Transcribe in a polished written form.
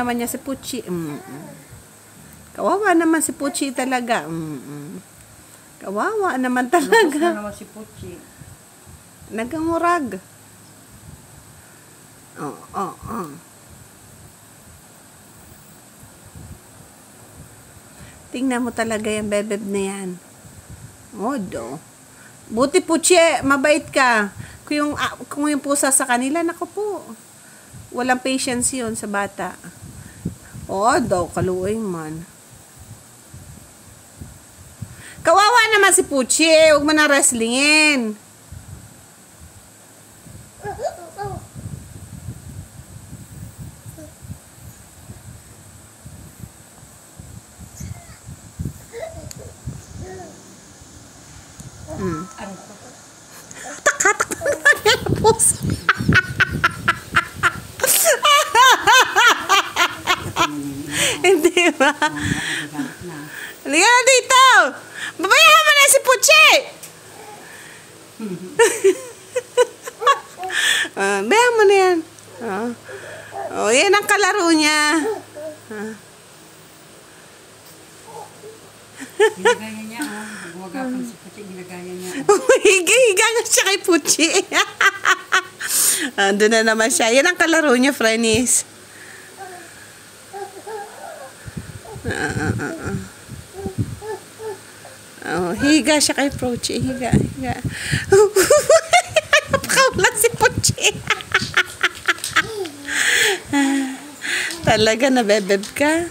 Naman niya si Puchi. Kawawa naman si Puchi talaga. Kawawa naman talaga. Lupos na naman si Puchi. Nagangurag. Tingnan mo talaga yung bebeb na yan. Do. Buti Puchi, mabait ka. Kung yung pusa sa kanila, naku po. Walang patience yun sa bata. Daw, kaluoy man. Kawawa naman si Puchi. Huwag mo na wrestlingin. Takatak na puso. Hindi ba? Halika na dito! Babayaran mo na si Puchi! Bayaran mo na yan. Yan ang kalaro niya. Ginagaya niya, Gumagapang si Puchi, ginagaya niya. Higa nga siya kay Puchi. Doon na naman siya. Yan ang kalaro niya, Frenis. Higa siya kay Puchi. Higa. Napakawala si Puchi. Talaga nabebeb ka.